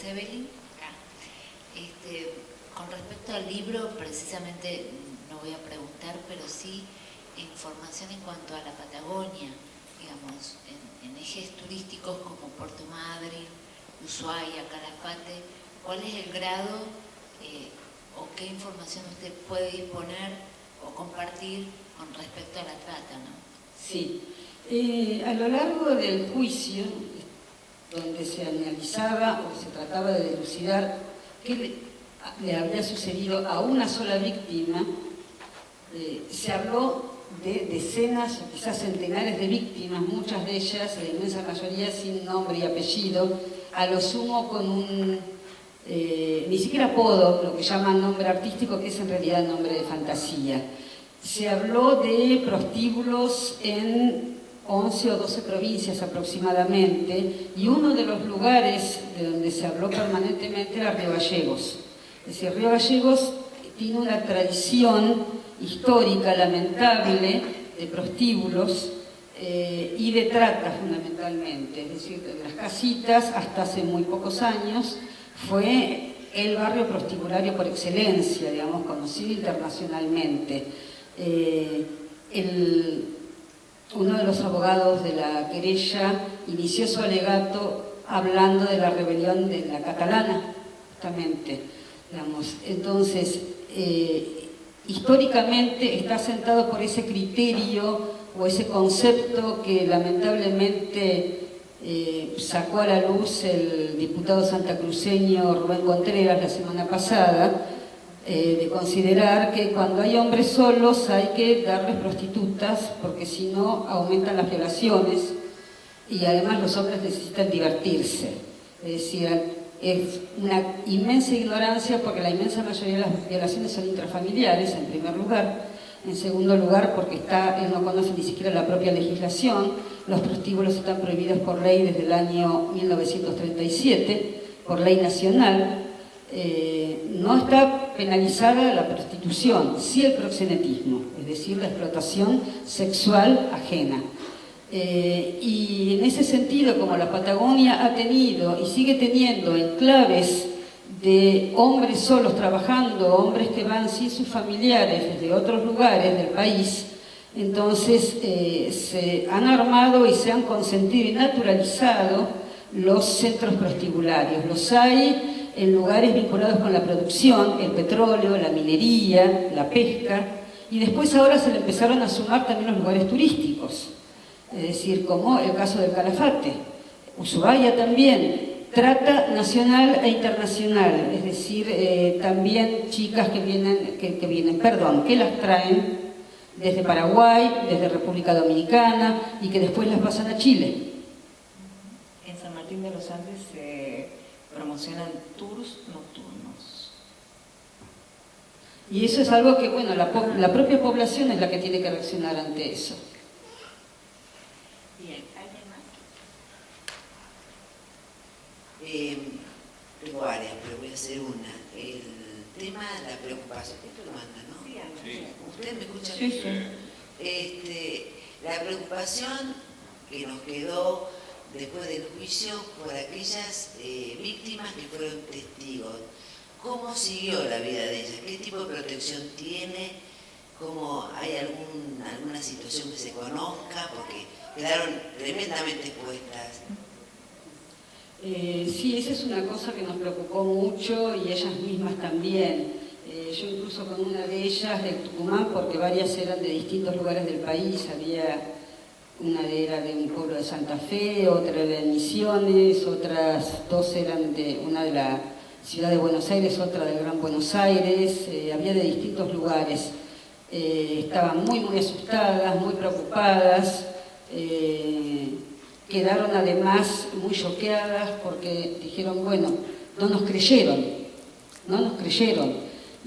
Evelyn. Con respecto al libro, precisamente no voy a preguntar, pero sí información en cuanto a la Patagonia, digamos, en ejes turísticos como Puerto Madryn, Ushuaia, Calafate. ¿Cuál es el grado o qué información usted puede disponer o compartir con respecto a la trata, ¿no? Sí. A lo largo del juicio, donde se analizaba o se trataba de dilucidar qué le había sucedido a una sola víctima, se habló de decenas o quizás centenares de víctimas, muchas de ellas, la inmensa mayoría sin nombre y apellido, a lo sumo con un, ni siquiera apodo, lo que llaman nombre artístico, que es en realidad nombre de fantasía. Se habló de prostíbulos en 11 o 12 provincias aproximadamente, y uno de los lugares de donde se habló permanentemente era Río Gallegos. Es decir, Río Gallegos tiene una tradición histórica lamentable de prostíbulos y de trata fundamentalmente. Es decir, de las casitas hasta hace muy pocos años fue el barrio prostibulario por excelencia, digamos, conocido internacionalmente. Uno de los abogados de la querella inició su alegato hablando de la rebelión de la catalana, justamente, digamos. Entonces, históricamente está sentado por ese criterio o ese concepto que lamentablemente sacó a la luz el diputado santacruceño Rubén Contreras la semana pasada, de considerar que cuando hay hombres solos hay que darles prostitutas porque si no aumentan las violaciones y además los hombres necesitan divertirse. Es decir, es una inmensa ignorancia porque la inmensa mayoría de las violaciones son intrafamiliares, en primer lugar. En segundo lugar, porque él no conoce ni siquiera la propia legislación. Los prostíbulos están prohibidos por ley desde el año 1937, por ley nacional. No está penalizada la prostitución, sí el proxenetismo, es decir, la explotación sexual ajena. Y en ese sentido, como la Patagonia ha tenido y sigue teniendo enclaves de hombres solos trabajando, hombres que van sin sus familiares desde otros lugares del país, entonces se han armado y se han consentido y naturalizado los centros prostibularios. Los hay en lugares vinculados con la producción, el petróleo, la minería, la pesca, y después ahora se le empezaron a sumar también los lugares turísticos, es decir, como el caso del Calafate, Ushuaia también, trata nacional e internacional, es decir, también chicas que las traen desde Paraguay, desde República Dominicana, y que después las pasan a Chile. En San Martín de los Andes se promocionan tours nocturnos. Y eso es algo que, bueno, la propia población es la que tiene que reaccionar ante eso. Bien, ¿alguien más? Tengo varias, pero voy a hacer una. El tema de la preocupación. Esto lo manda, ¿no? Sí. ¿Usted me escucha? Sí, sí. La preocupación que nos quedó después del juicio por aquellas víctimas que fueron testigos. ¿Cómo siguió la vida de ellas? ¿Qué tipo de protección tiene? ¿Cómo hay alguna situación que se conozca? Porque quedaron tremendamente expuestas. Sí, esa es una cosa que nos preocupó mucho y ellas mismas también. Yo incluso con una de ellas del Tucumán, porque varias eran de distintos lugares del país, una era de un pueblo de Santa Fe, otra era de Misiones, otras dos eran una de la ciudad de Buenos Aires, otra del Gran Buenos Aires, había de distintos lugares. Estaban muy asustadas, muy preocupadas, quedaron además muy choqueadas porque dijeron, bueno, no nos creyeron.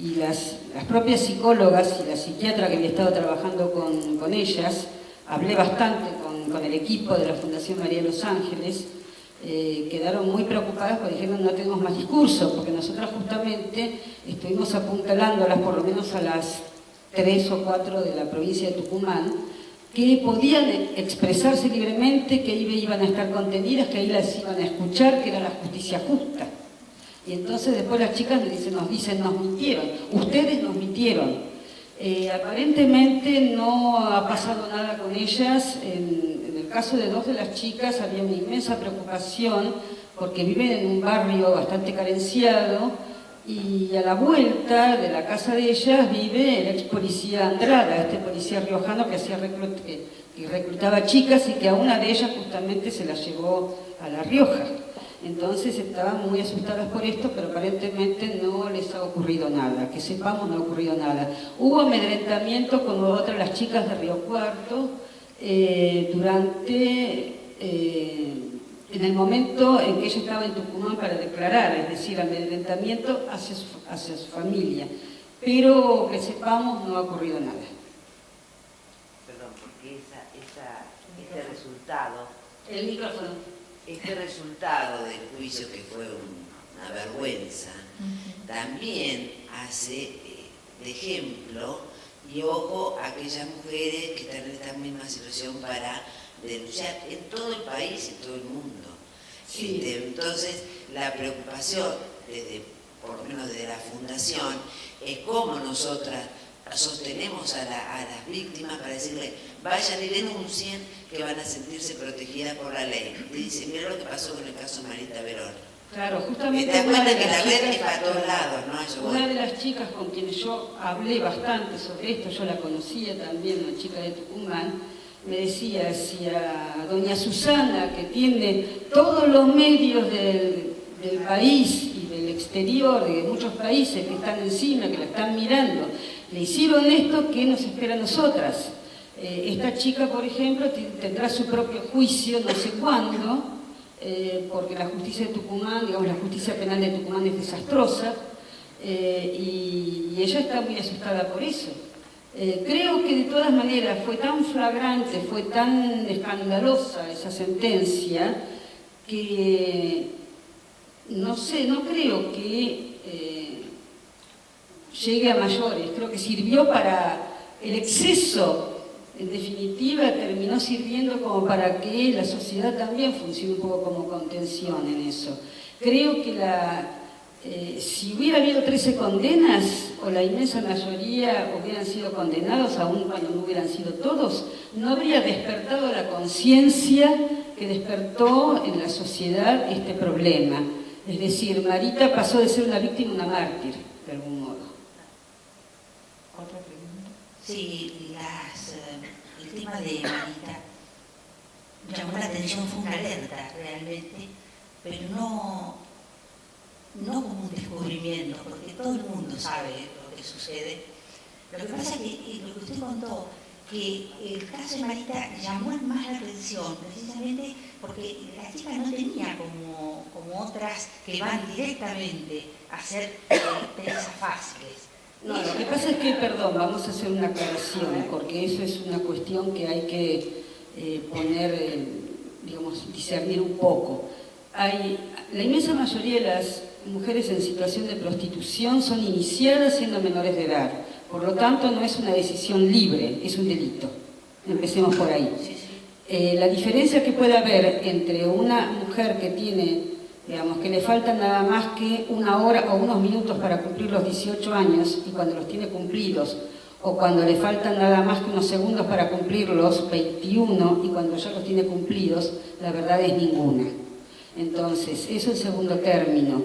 Y las propias psicólogas y la psiquiatra que había estado trabajando con ellas, hablé bastante con el equipo de la Fundación María de los Ángeles, quedaron muy preocupadas porque dijeron no tenemos más discurso, porque nosotros justamente estuvimos apuntalándolas por lo menos a las 3 o 4 de la provincia de Tucumán, que podían expresarse libremente, que ahí iban a estar contenidas, que ahí las iban a escuchar, que era la justicia justa. Y entonces después las chicas nos dicen, nos mintieron, ustedes nos mintieron. Aparentemente no ha pasado nada con ellas. En el caso de dos de las chicas había una inmensa preocupación porque viven en un barrio bastante carenciado y a la vuelta de la casa de ellas vive el ex policía Andrada, este policía riojano que reclutaba chicas y que a una de ellas justamente se la llevó a La Rioja. Entonces estaban muy asustadas por esto, pero aparentemente no les ha ocurrido nada, que sepamos no ha ocurrido nada. Hubo amedrentamiento con otras las chicas de Río Cuarto en el momento en que ella estaba en Tucumán para declarar, es decir, amedrentamiento hacia su familia. Pero que sepamos no ha ocurrido nada. Perdón, porque este resultado... El micrófono. Este resultado del juicio, que fue una vergüenza, también hace de ejemplo y ojo a aquellas mujeres que están en esta misma situación para denunciar en todo el país y en todo el mundo. Sí. Entonces, la preocupación, por lo menos desde la Fundación, es cómo nosotras sostenemos a las víctimas para decirle vayan y denuncien, que van a sentirse protegidas por la ley. Y dice, mira lo que pasó con el caso de Marita Verón. Claro, justamente te das cuenta que la red es para todos lados, ¿no? Una de las chicas con quienes yo hablé bastante sobre esto, yo la conocía también, una chica de Tucumán, me decía, si a doña Susana, que tiene todos los medios del país y del exterior, de muchos países que están encima, que la están mirando, le hicieron esto, ¿qué nos espera a nosotras? Esta chica, por ejemplo, tendrá su propio juicio, no sé cuándo, porque la justicia de Tucumán, digamos, la justicia penal de Tucumán es desastrosa, y ella está muy asustada por eso. Creo que de todas maneras fue tan flagrante, fue tan escandalosa esa sentencia, que no sé, no creo que llegue a mayores. Creo que sirvió para el exceso. En definitiva, terminó sirviendo como para que la sociedad también funcione un poco como contención en eso. Creo que si hubiera habido 13 condenas, o la inmensa mayoría hubieran sido condenados, aun cuando no hubieran sido todos, no habría despertado la conciencia que despertó en la sociedad este problema. Es decir, Marita pasó de ser una víctima a una mártir, de algún modo. ¿Otra pregunta? Sí, el tema de Marita llamó la atención, fue una alerta realmente, pero no como un descubrimiento, porque todo el mundo sabe lo que sucede. Lo que pasa es que lo que usted contó, que el caso de Marita llamó más la atención, precisamente porque la chica no tenía como otras que van directamente a ser presas fáciles. No, lo que pasa es que, perdón, vamos a hacer una aclaración, porque eso es una cuestión que hay que poner, digamos, discernir un poco. La inmensa mayoría de las mujeres en situación de prostitución son iniciadas siendo menores de edad. Por lo tanto, no es una decisión libre, es un delito. Empecemos por ahí. La diferencia que puede haber entre una mujer que tiene, digamos, que le faltan nada más que una hora o unos minutos para cumplir los 18 años, y cuando los tiene cumplidos, o cuando le faltan nada más que unos segundos para cumplir los 21, y cuando ya los tiene cumplidos, la verdad es ninguna. Entonces, eso es el segundo término.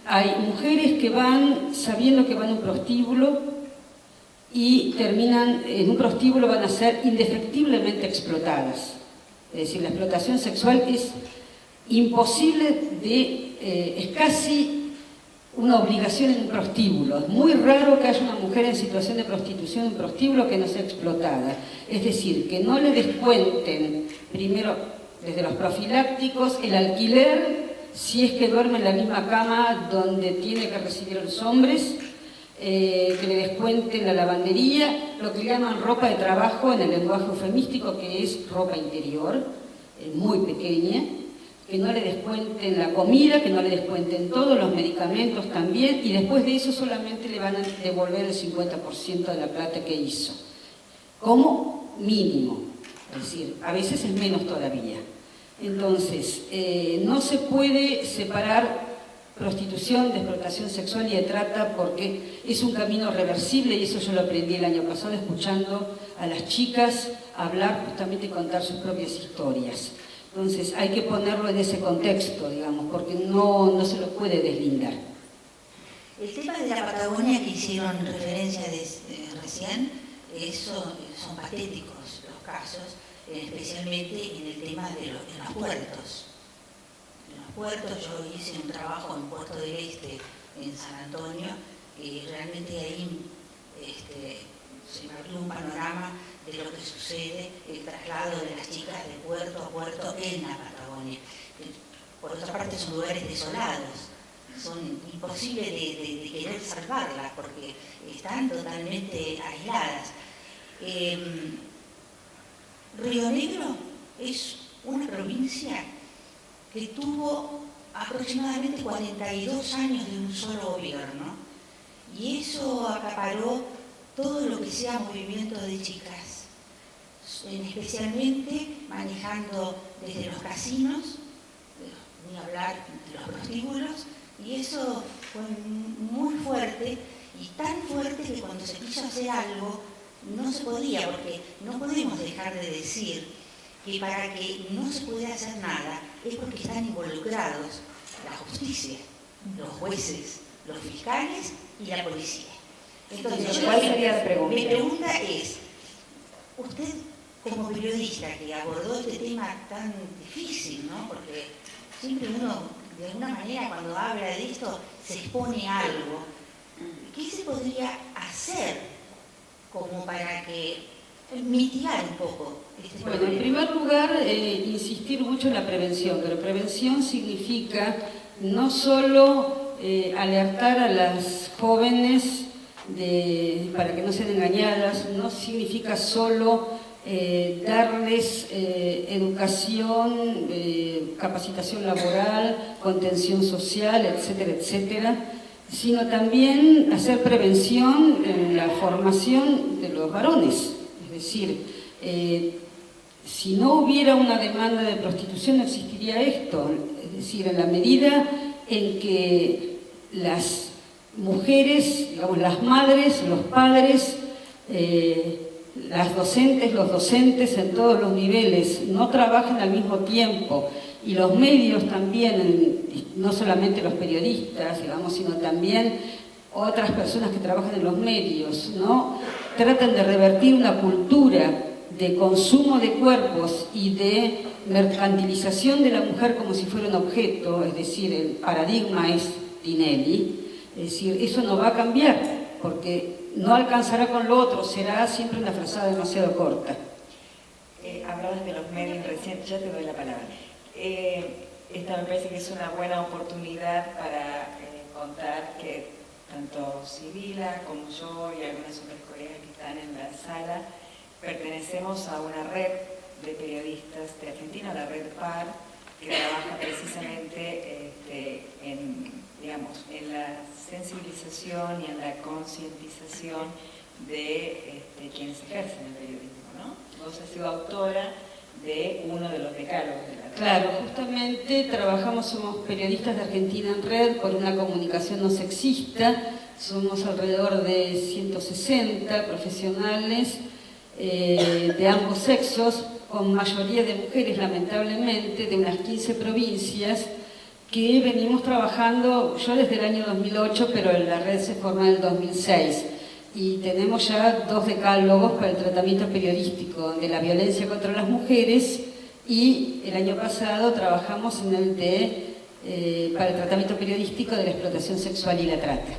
Hay mujeres que van sabiendo que van a un prostíbulo y terminan en un prostíbulo, van a ser indefectiblemente explotadas. Es decir, la explotación sexual es imposible es casi una obligación en un prostíbulo. Es muy raro que haya una mujer en situación de prostitución en un prostíbulo que no sea explotada. Es decir, que no le descuenten, primero, desde los profilácticos, el alquiler, si es que duerme en la misma cama donde tiene que recibir a los hombres, que le descuenten la lavandería, lo que llaman ropa de trabajo en el lenguaje eufemístico, que es ropa interior, muy pequeña, que no le descuenten la comida, que no le descuenten todos los medicamentos también, y después de eso solamente le van a devolver el 50% de la plata que hizo, como mínimo. Es decir, a veces es menos todavía. Entonces, no se puede separar prostitución, de explotación sexual y de trata, porque es un camino reversible, y eso yo lo aprendí el año pasado escuchando a las chicas hablar justamente y contar sus propias historias. Entonces hay que ponerlo en ese contexto, digamos, porque no se lo puede deslindar. El tema de la Patagonia que hicieron referencia recién, son patéticos los casos, especialmente en el tema de los puertos. En los puertos, yo hice un trabajo en Puerto del Este, en San Antonio, y realmente ahí se me abrió un panorama de lo que sucede, el traslado de las chicas de puerto a puerto en la Patagonia. Por otra parte, son lugares desolados, son imposibles de querer salvarlas porque están totalmente aisladas. Río Negro es una provincia que tuvo aproximadamente 42 años de un solo gobierno, y eso acaparó todo lo que sea movimiento de chicas, especialmente manejando desde los casinos, ni hablar de los prostíbulos, y eso fue muy fuerte, y tan fuerte que cuando se quiso hacer algo no se podía, porque no podemos dejar de decir que para que no se pueda hacer nada es porque están involucrados la justicia, los jueces, los fiscales y la policía. Entonces, ¿cuál sería la pregunta? Mi pregunta es, usted como periodista que abordó este tema tan difícil, ¿no? Porque siempre uno, de alguna manera, cuando habla de esto, se expone a algo. ¿Qué se podría hacer como para mitigar un poco este problema? Bueno, en primer lugar, insistir mucho en la prevención, pero prevención significa no solo alertar a las jóvenes para que no sean engañadas, no significa solo darles educación, capacitación laboral, contención social, etcétera, etcétera, sino también hacer prevención en la formación de los varones. Es decir, si no hubiera una demanda de prostitución no existiría esto. Es decir, en la medida en que las mujeres, digamos, las madres, los padres, las docentes, los docentes en todos los niveles no trabajan al mismo tiempo, y los medios también, no solamente los periodistas, digamos, sino también otras personas que trabajan en los medios, ¿no? Tratan de revertir una cultura de consumo de cuerpos y de mercantilización de la mujer como si fuera un objeto, es decir, el paradigma es Tinelli. Es decir, eso no va a cambiar, porque no alcanzará con lo otro, será siempre una frazada demasiado corta. Hablabas de los medios recién, ya te doy la palabra. Esta me parece que es una buena oportunidad para contar que tanto Sibila como yo y algunas otras colegas que están en la sala pertenecemos a una red de periodistas de Argentina, la Red PAR, que trabaja precisamente en la sensibilización y en la concientización de quienes ejercen el periodismo, ¿no? Vos has sido autora de uno de los decálogos de la red. Claro, justamente somos periodistas de Argentina en Red por una comunicación no sexista, somos alrededor de 160 profesionales de ambos sexos, con mayoría de mujeres lamentablemente, de unas 15 provincias, que venimos trabajando, yo desde el año 2008, pero la red se formó en el 2006. Y tenemos ya 2 decálogos para el tratamiento periodístico de la violencia contra las mujeres, y el año pasado trabajamos en el para el tratamiento periodístico de la explotación sexual y la trata.